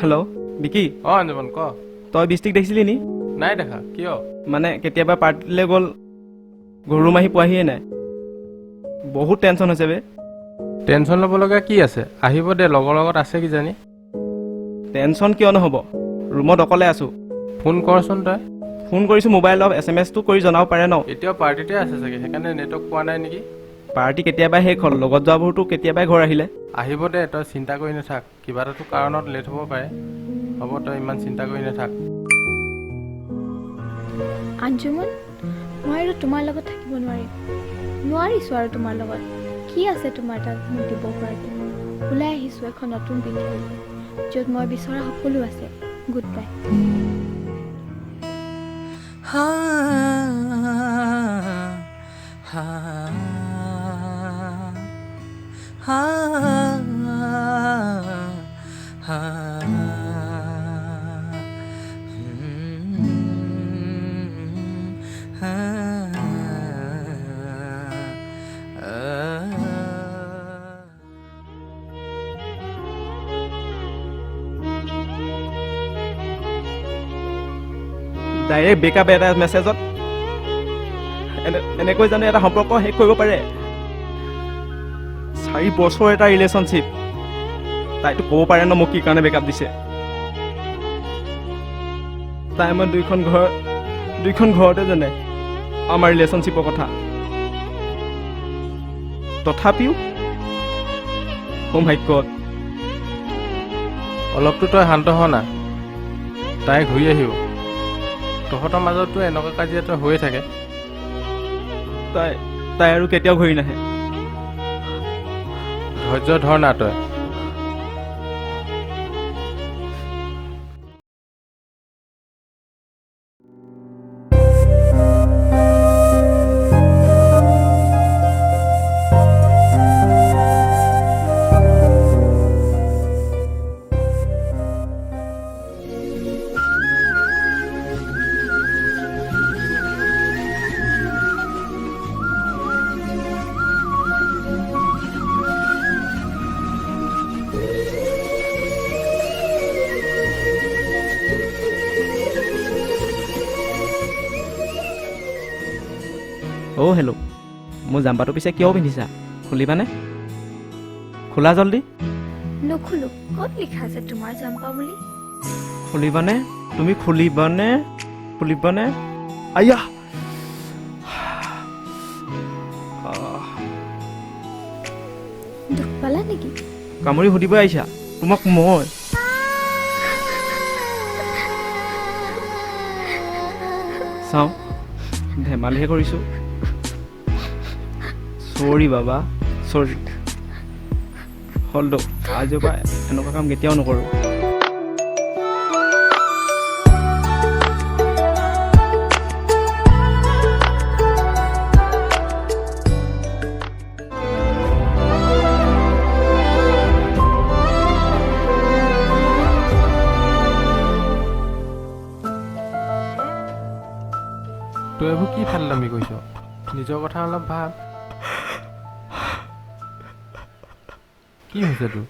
Hello' বিকি অঞ্জমন ক তই বৃষ্টিক দেখিছিলি নি নাই দেখা কিয় মানে কেতিয়াবা পাৰ্টিলৈ গ'ল ঘৰুম আহি পোৱাহিয়ে নাই বহুত টেনশ্যন হৈছে বে টেনশ্যন ল'ব লগা কি আছে আহিব দে লগৰ লগত আছে কিজানি টেনশ্যন কিয় নহ'ব ৰুমত অকলে আছোঁ ফোন কৰচোন তই ফোন কৰিছোঁ মোবাইলত SMS-টো কৰি জনাব পাৰে ন এতিয়াও পাৰ্টিতে আছে চাগে সেইকাৰণে নেটৱৰ্ক পোৱা নাই নেকি পাৰ্টি কেতিয়াবাই শেষ হ'ল লগত যোৱাবোৰতো কেতিয়াবাই ঘৰ আহিলে আহিব দে তই চিন্তা কৰি নাথাক কিবা এটাতো কাৰণত লেট হ'ব পাৰে হ'ব তই ইমান চিন্তা কৰি নাথাক আঞ্জুমন মই আৰু তোমাৰ লগত থাকিব নোৱাৰিছোঁ আৰু তোমাৰ লগত কি আছে তোমাৰ তাত মোক দিব পৰাকৈ ওলাই আহিছোঁ এখন নতুন পৃথিৱী য'ত মই বিচৰা সকলো আছে গুড বাই ডাইৰেক্ট ব্ৰেকআপ এটা মেছেজত এনেকৈ জানো এটা সম্পৰ্ক শেষ কৰিব পাৰে 4 বছৰ এটা ৰিলেশ্যনশ্বিপ তাইতো ক'ব পাৰে ন মোক কি কাৰণে ব্ৰেকআপ দিছে তাই মই দুইখন ঘৰতে জানে আমাৰ ৰিলেশ্যনশ্বিপৰ কথা তথাপিও মাই গড অলপতো তই শান্ত হ না তাই ঘূৰি আহিব তহঁতৰ মাজততো এনেকুৱা কাজিয়াটো হৈয়ে থাকে তাই আৰু কেতিয়াও ঘূৰি নাহে ধৈৰ্য ধৰ না তই অ' হেল্ল' মোৰ জাম্পাৰটো পিছে কিয় পিন্ধিছা খুলিবানে খোলা জল্দি নুখোলো ক'ত লিখা আছে তোমাৰ জাম্পা বুলি খুলিবানে তুমি খুলিবানে আয়া দুখ পালা নেকি কামুৰি সুধিব আহিছা তোমাক মই চাওঁ ধেমালিহে কৰিছোঁ চৰি বাবা চৰি হ'ল আজিৰ পৰা এনেকুৱা কাম কেতিয়াও নকৰোঁ তই এইবোৰ কি ফাললামি কৈছ নিজৰ কথা অলপ ভাব কি হৈছে তোৰ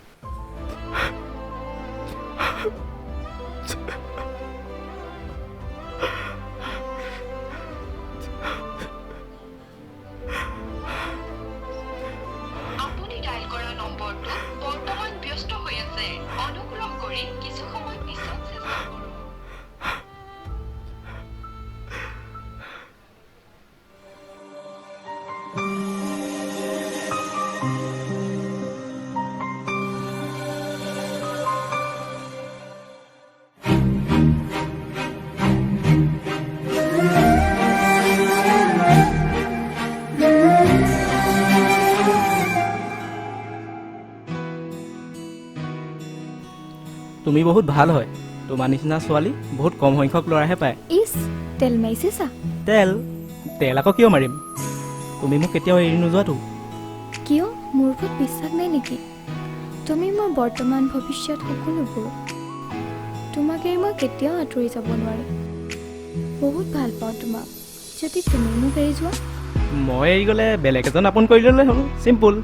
আপুনি ডায়াল কৰা নম্বৰটো বৰ্তমান ব্যস্ত হৈ আছে অনুগ্ৰহ কৰি কিছু সময় পিছত চেষ্টা কৰক তুমি বহুত ভাল হয় তোমাৰ নিচিনা ছোৱালী বহুত কম সংখ্যক ল'ৰাহে পায় ইছ তেল মাৰিছা তেল আকৌ কিয় মাৰিম তুমি মোক কেতিয়াও এৰি নোযোৱাতো কিয় মোৰ ওপৰত বিশ্বাস নাই নেকি তুমি মোৰ বৰ্তমান ভৱিষ্যত সকলোবোৰ তোমাক এৰি মই কেতিয়াও আঁতৰি যাব নোৱাৰিম বহুত ভাল পাওঁ তোমাক যদি তুমি মোক এৰি যোৱা মই এৰি গ'লে বেলেগ এজন আপোন কৰি ল'লে হ'ল চিম্পুল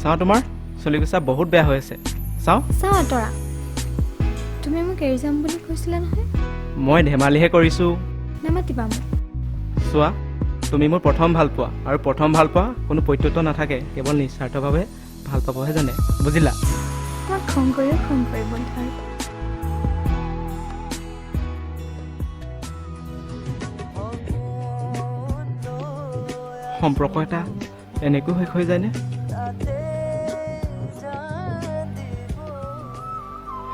চাওঁ তোমাৰ চলিকোচা বহুত বেয়া হৈ আছে চাওঁ চাওঁ আঁতৰা তুমি মোক এৰি যাম বুলি কৈছিলা নহয় মই ধেমালিহে কৰিছোঁ নামাতিবা মোক চোৱা তুমি মোৰ প্ৰথম ভাল পোৱা আৰু প্ৰথম ভাল পোৱা কোনো প্ৰত্যুত্ত নাথাকে কেৱল নিস্বাৰ্থভাৱে ভাল পাবহে জানে বুজিলা মই খং কৰিও খং কৰিব নোৱাৰো সম্পৰ্ক এটা এনেকৈ শেষ হৈ যায়নে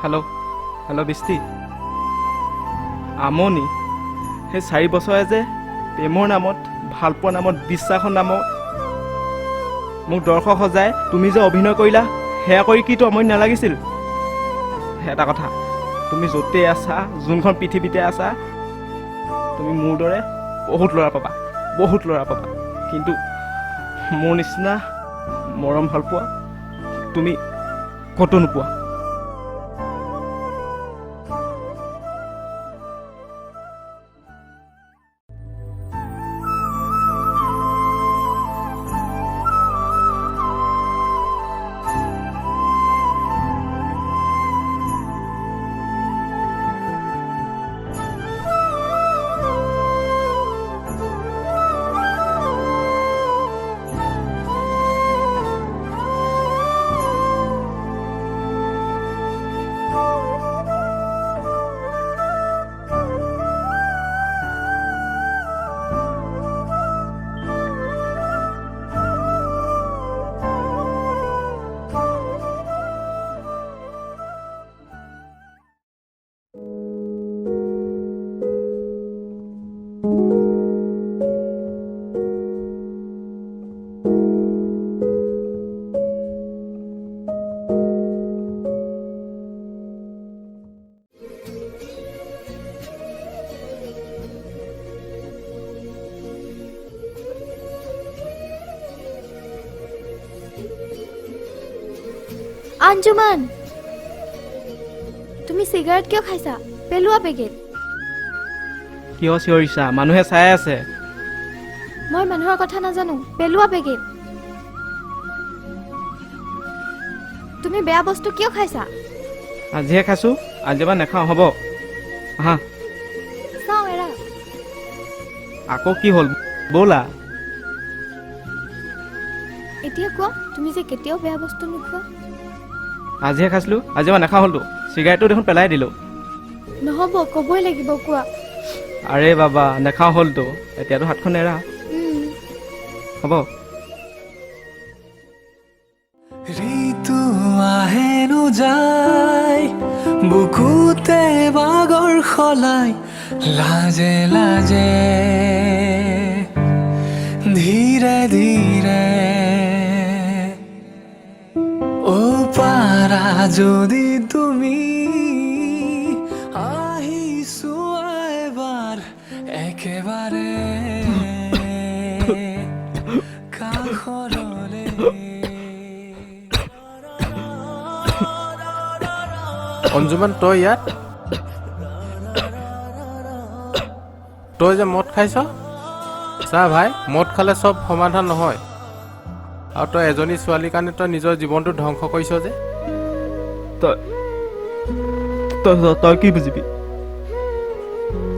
হেল্ল' হেল্ল' বৃষ্টি আমনি সেই 4 বছৰে যে প্ৰেমৰ নামত ভালপোৱাৰ নামত বিশ্বাসৰ নামত মোক দৰ্শক সজাই তুমি যে অভিনয় কৰিলা সেয়া কৰি কিতো আমনি নালাগিছিল এটা কথা তুমি য'তেই আছা যোনখন পৃথিৱীতে আছা তুমি মোৰ দৰে বহুত ল'ৰা পাবা কিন্তু মোৰ নিচিনা মৰম ভালপোৱা তুমি ক'তো নোপোৱা আঞ্জুমান তুমি সিগাৰেট কিয় খাইছা পেলোৱা পেকেট কিয় চিঞৰিছা মানুহে চাই আছে মই মানুহৰ কথা নাজানো পেলোৱা পেকেট তুমি বেয়া বস্তু কিয় খাইছা আজিহে খাইছোঁ আজি এবাৰ নাখাওঁ হ'ব আহা চাওঁ এৰা আকৌ কি হ'ল ব'লা এতিয়া কোৱা তুমি যে কেতিয়াও বেয়া বস্তু নোখোৱা আজিহে খাইছিলোঁ আজি এবাৰ নাখাওঁ হ'লতো চিগাৰেটটো দেখোন পেলাই দিলোঁ নহ'ব ক'বই লাগিব কোৱা আৰে বাবা নাখাওঁ হ'লতো এতিয়াতো হাতখন এৰা হ'ব ঋতু আহেনো যায় বুকুতে বাগৰ সলাই লাজে লাজে ধীৰে ধীৰে অ' পাৰা যদি তুমি আহিছোৱা এবাৰ একেবাৰে কাষৰলে অঞ্জুমান তই ইয়াত তই যে মদ খাইছ চা ভাই মদ খালে চব সমাধান নহয় আৰু তই এজনী ছোৱালীৰ কাৰণে তই নিজৰ জীৱনটো ধ্বংস কৰিছ যে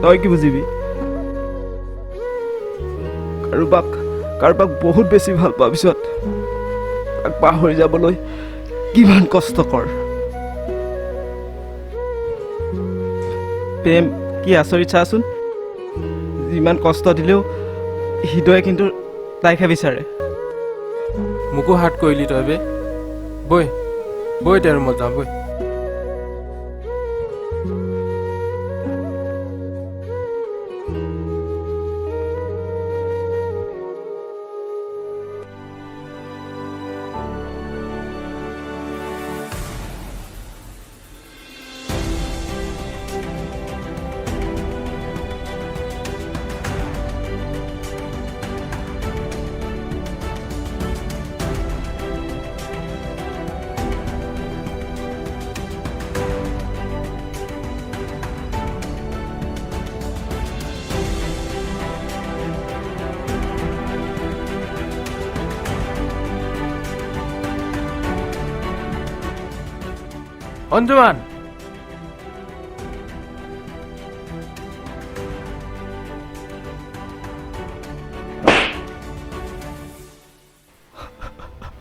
তই কি বুজিবি কাৰোবাক বহুত বেছি ভাল পোৱাৰ পিছত তাক পাহৰি যাবলৈ কিমান কষ্টকৰ প্ৰেম কি আচৰিত চাচোন যিমান কষ্ট দিলেও হৃদয়ে কিন্তু তাইকহে বিচাৰে মোকো হাত কৰিলি তই বে বৈ এতিয়া ৰুমত যাওঁ বৈ অঞ্জুমান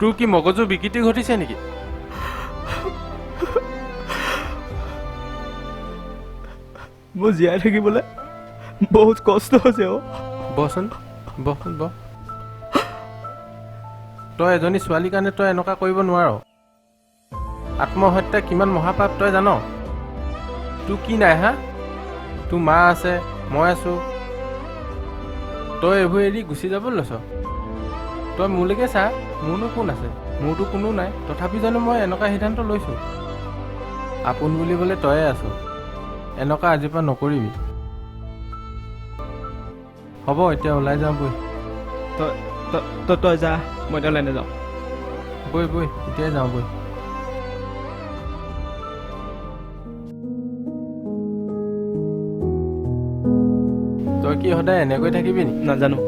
তোৰ কি মগজু বিকৃতি ঘটিছে নেকি? মোৰ জীয়াই থাকিবলৈ বহুত কষ্ট হৈছে অ'। বচোন বচোন ব তই এজনী ছোৱালীৰ কাৰণে তই এনেকুৱা কৰিব নোৱাৰ। আত্মহত্যা কিমান মহাপাপ তই জান? তোৰ কি নাই হা? তোৰ মা আছে, মই আছো, তই এইবোৰ এৰি গুচি যাব লৈছ। তই মোলৈকে চা, মোৰনো কোন আছে? মোৰতো কোনো নাই, তথাপি জানো মই এনেকুৱা সিদ্ধান্ত লৈছোঁ। আপোন বুলিবলৈ তয়ে আছ, এনেকুৱা আজিৰ পৰা নকৰিবি। হ'ব এতিয়া ওলাই যাওঁ বৈ। তই যা, মই এতিয়া ওলাই নাযাওঁ। বৈ বৈ এতিয়াই যাওঁ বৈ। তই কি সদায় এনেকৈ থাকিবি নি? নাজানো।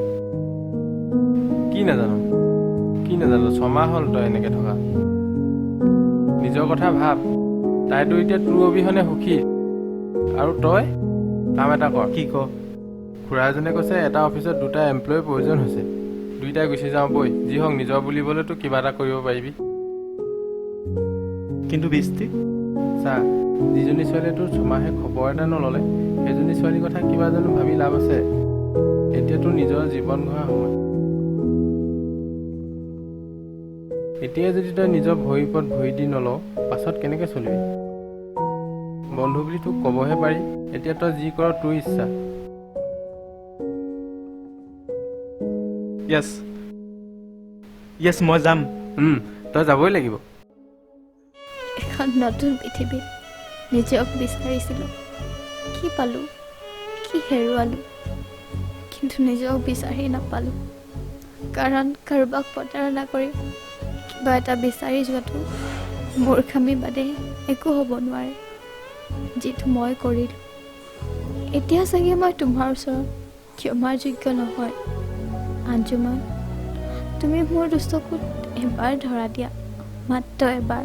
কি নাজানো? কি নাজানো? 6 মাহ হ'ল তই এনেকৈ থকা। নিজৰ কথা ভাব, তাইতো এতিয়া তোৰ অবিহনে সুখী। আৰু তই কাম এটা কৰ। কি ক? খুৰা এজনে কৈছে এটা অফিচত 2টা এমপ্লয়ীৰ প্ৰয়োজন হৈছে, 2টাই গুচি যাওঁ বৈ। যি হওক নিজৰ বুলিবলৈতো কিবা এটা কৰিব পাৰিবি। কিন্তু বৃষ্টি চা, যিজনী ছোৱালীয়ে তোৰ 6 মাহে খবৰ এটা নল'লে, সেইজনী ছোৱালীৰ কথা কিবা জানো ভাবি লাভ আছে? এতিয়া তোৰ নিজৰ জীৱন গঢ়া সময়। এতিয়াই যদি তই নিজৰ ভৰিৰ ওপৰত ভৰি দি নলওঁ, পাছত কেনেকৈ চলিবি? বন্ধু বুলি তোক ক'বহে পাৰি, এতিয়া তই যি কৰ তোৰ ইচ্ছা। য়েছ মই যাম। তই যাবই লাগিব। এখন নতুন পৃথিৱীত নিজক বিচাৰিছিলোঁ। কি পালোঁ, কি হেৰুৱালোঁ, কিন্তু নিজক বিচাৰি নাপালোঁ। কাৰণ কাৰোবাক প্ৰতাৰণা কৰি কিবা এটা বিচাৰি যোৱাটো মূৰ্খামি বাদে একো হ'ব নোৱাৰে, যিটো মই কৰিলোঁ। এতিয়া চাগে মই তোমাৰ ওচৰত ক্ষমাৰ যোগ্য নহয়। আঞ্জুমান, তুমি মোৰ চকুত এবাৰ ধৰা দিয়া, মাত্ৰ এবাৰ,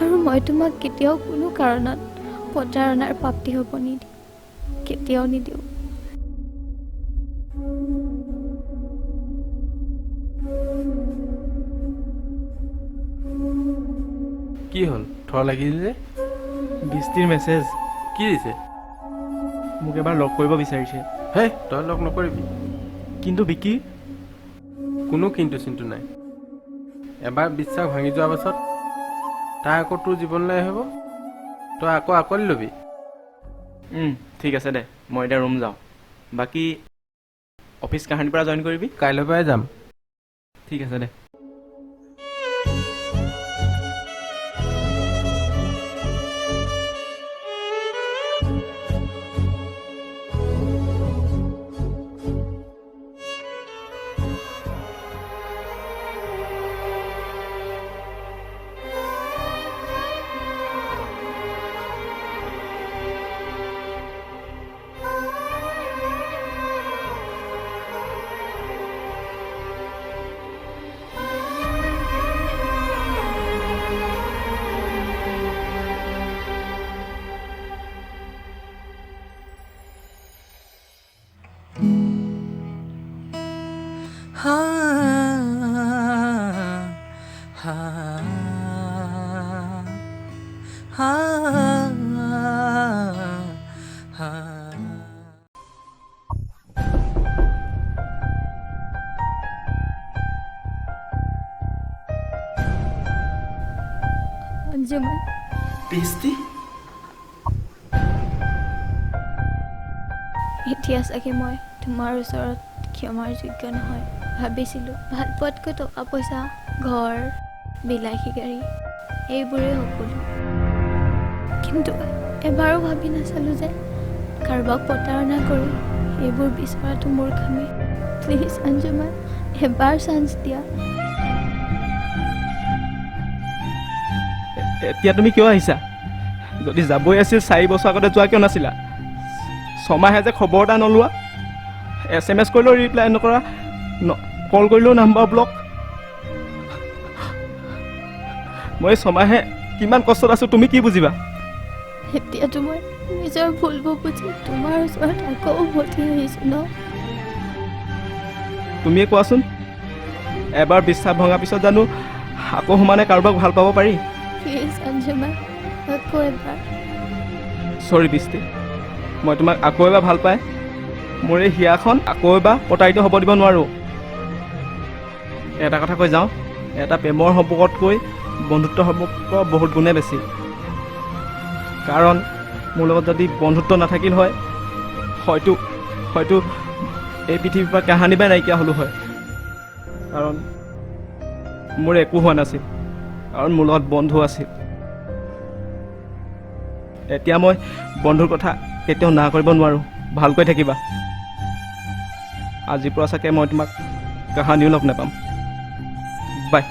আৰু মই তোমাক কেতিয়াও কোনো কাৰণত প্ৰতাৰণাৰ প্ৰাপ্তি হ'ব নিদিওঁ, কেতিয়াও নিদিওঁ। কি হ'ল? থৰ লাগিল যে? বৃষ্টিৰ মেছেজ। কি দিছে? মোক এবাৰ লগ কৰিব বিচাৰিছে। হে, তই লগ নকৰিবি। কিন্তু বিকি? কোনো কিন্তু চিন্তু নাই। এবাৰ বিশ্বাস ভাঙি যোৱাৰ পাছত তাই আকৌ তোৰ জীৱনলৈ আহিব, তই আকৌ আঁকোৱালি ল'বি। ঠিক আছে দে, মই এতিয়া ৰুম যাওঁ। বাকী অফিচ কাহানিৰ পৰা জইন কৰিবি? কাইলৈ পৰাই যাম। ঠিক আছে দে। অঞ্জুমান, বৃষ্টি? এতিয়া চাগে মই তোমাৰ ওচৰত ক্ষমাৰ যোগ্য নহয়। ভাবিছিলোঁ ভাল পোৱাতকৈ টকা পইচা, ঘৰ, বিলাসী গাড়ী এইবোৰেই সকলো, কিন্তু এবাৰো ভাবি নাচালোঁ যে কাৰোবাক প্ৰতাৰণা কৰি এইবোৰ বিচৰাটো মূৰ্খামি। প্লিজ অঞ্জুমান, এবাৰ চান্স দিয়া। এতিয়া তুমি কিয় আহিছা? যদি যাবই আছিল 4 বছৰ আগতে যোৱা কিয় নাছিলা? 6 মাহে যে খবৰ এটা নলোৱা, SMS কৰিলেও ৰিপ্লাই নকৰা, কল কৰিলেও নাম্বাৰ ব্লক। মই 6 মাহে কিমান কষ্টত আছোঁ তুমি কি বুজিবা? এতিয়াতো মই নিজৰ ভুলবোৰ বুজি তোমাৰ ওচৰত আকৌ উভতি আহিছোঁ ন। তুমিয়ে কোৱাচোন, এবাৰ বিশ্বাস ভঙাৰ পিছত জানো আকৌ সমানে কাৰোবাক ভাল পাব পাৰি? প্লিজ অঞ্জুমা, আকৌ এবাৰ। চৰি বৃষ্টি, মই তোমাক আকৌ এবাৰ ভাল পাই মোৰ এই হিয়াখন আকৌ এবাৰ প্ৰতাৰিত হ'ব দিব নোৱাৰোঁ। এটা কথা কৈ যাওঁ, এটা প্ৰেমৰ সম্পৰ্কতকৈ বন্ধুত্ব সম্পৰ্ক বহুত গুণে বেছি। কাৰণ মোৰ লগত যদি বন্ধুত্ব নাথাকিল হয়, হয়তো এই পৃথিৱীৰ পৰা কাহানি বাই নাইকিয়া হ'লো হয়। কাৰণ মোৰ একো হোৱা নাছিল, কাৰণ মোৰ লগত বন্ধু আছিল। এতিয়া মই বন্ধুৰ কথা কেতিয়াও না কৰিব নোৱাৰোঁ। ভালকৈ থাকিবা। আজিৰ পৰা চাগে মই তোমাক কাহানিও লগ নাপাম। বাই।